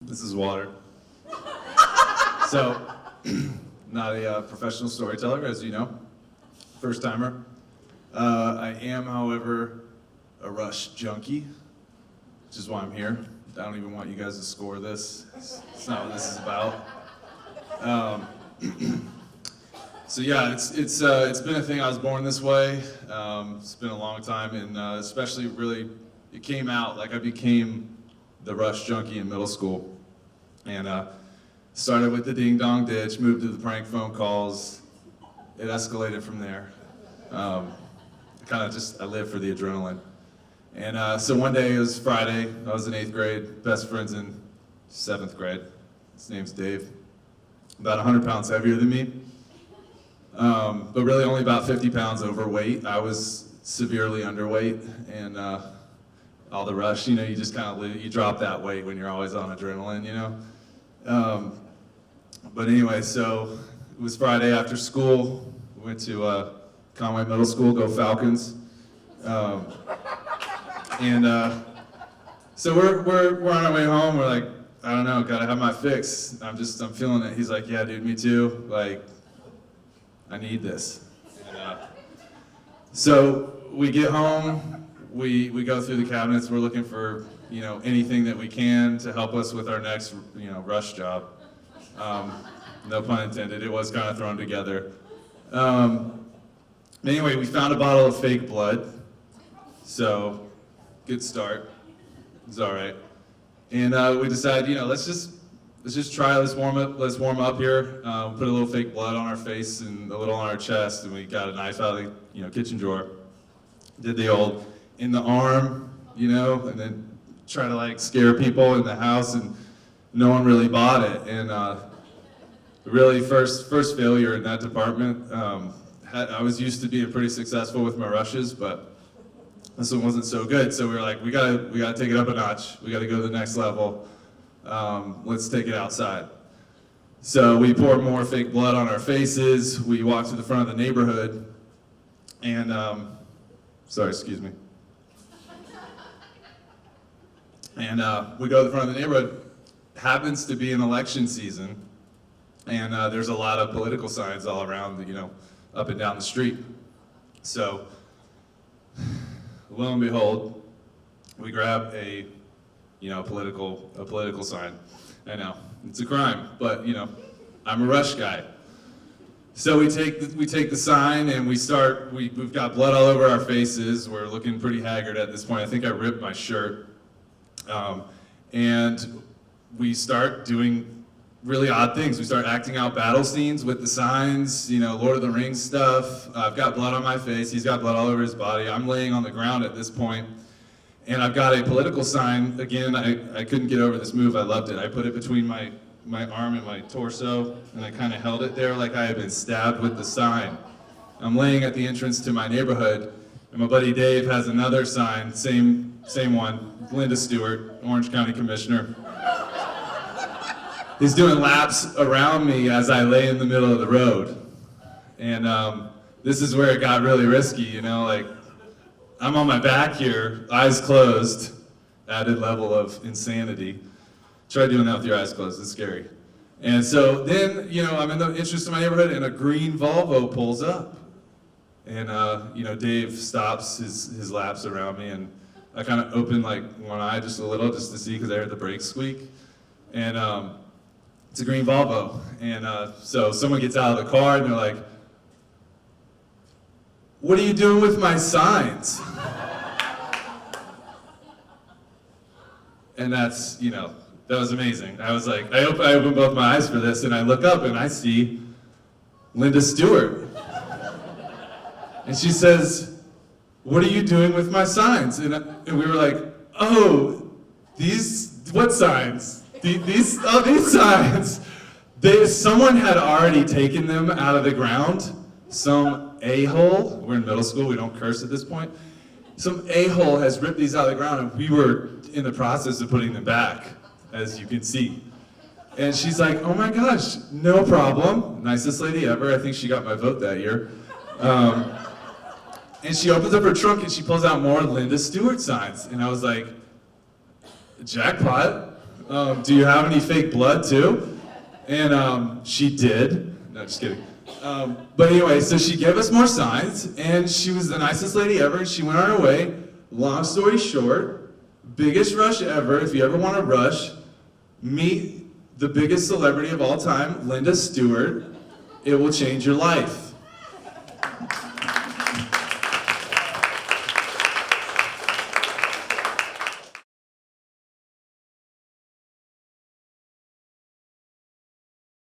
This is water. So, not a professional storyteller, as you know, first timer. I am, however, a Rush junkie, which is why I'm here. I don't even want you guys to score this. It's not what this is about. So yeah, it's been a thing. I was born this way. It's been a long time, and especially really, it came out like I became the Rush junkie in middle school, and started with the ding dong ditch, moved to the prank phone calls. It escalated from there. I live for the adrenaline. And so one day, it was Friday, I was in 8th grade, best friend's in 7th grade. His name's Dave. About 100 pounds heavier than me, but really only about 50 pounds overweight. I was severely underweight, and all the rush, you just kind of you drop that weight when you're always on adrenaline, But anyway, so it was Friday after school. We went to Conway Middle School, go Falcons. So we're on our way home. We're like, I don't know, gotta have my fix. I'm feeling it. He's like, yeah, dude, me too. Like, I need this. So we get home. We go through the cabinets. We're looking for anything that we can to help us with our next rush job. No pun intended. It was kind of thrown together. Anyway, we found a bottle of fake blood. So good start. It's all right. And we decided, let's just try. Let's warm up here. Put a little fake blood on our face and a little on our chest, and we got a knife out of the kitchen drawer. Did the old in the arm, and then try to scare people in the house, and no one really bought it. And really first failure in that department. I was used to being pretty successful with my rushes, but this one wasn't so good. So we were like, we gotta take it up a notch. We gotta go to the next level. Let's take it outside. So we poured more fake blood on our faces. We walked to the front of the neighborhood, and sorry, excuse me. And we go to the front of the neighborhood. Happens to be an election season, and there's a lot of political signs all around, up and down the street. So, lo and behold, we grab a political sign. I know, it's a crime, but I'm a Rush guy. So we take the sign and we've got blood all over our faces. We're looking pretty haggard at this point. I think I ripped my shirt. And we start doing really odd things. We start acting out battle scenes with the signs, Lord of the Rings stuff. I've got blood on my face. He's got blood all over his body. I'm laying on the ground at this point. And I've got a political sign. Again, I couldn't get over this move. I loved it. I put it between my arm and my torso, and I kind of held it there like I had been stabbed with the sign. I'm laying at the entrance to my neighborhood, and my buddy Dave has another sign, same one, Linda Stewart, Orange County Commissioner. He's doing laps around me as I lay in the middle of the road. And this is where it got really risky, I'm on my back here, eyes closed, added level of insanity. Try doing that with your eyes closed, it's scary. And so then, I'm in the entrance to my neighborhood, and a green Volvo pulls up. And, Dave stops his laps around me, and I kind of open one eye just a little, just to see, because I heard the brakes squeak. And it's a green Volvo. And so someone gets out of the car, and they're like, "What are you doing with my signs?" And that's, that was amazing. I was like, I opened both my eyes for this, and I look up and I see Linda Stewart. And she says, "What are you doing with my signs?" And we were like, "Oh, what signs? These signs." Someone had already taken them out of the ground. Some a-hole, we're in middle school, we don't curse at this point. Some a-hole has ripped these out of the ground, and we were in the process of putting them back, as you can see. And she's like, "Oh my gosh, no problem." Nicest lady ever. I think she got my vote that year. And she opens up her trunk and she pulls out more Linda Stewart signs. And I was like, jackpot. Do you have any fake blood too? And she did. No, just kidding. But anyway, so she gave us more signs, and she was the nicest lady ever, and she went on her way. Long story short, biggest rush ever. If you ever want to rush, meet the biggest celebrity of all time, Linda Stewart. It will change your life.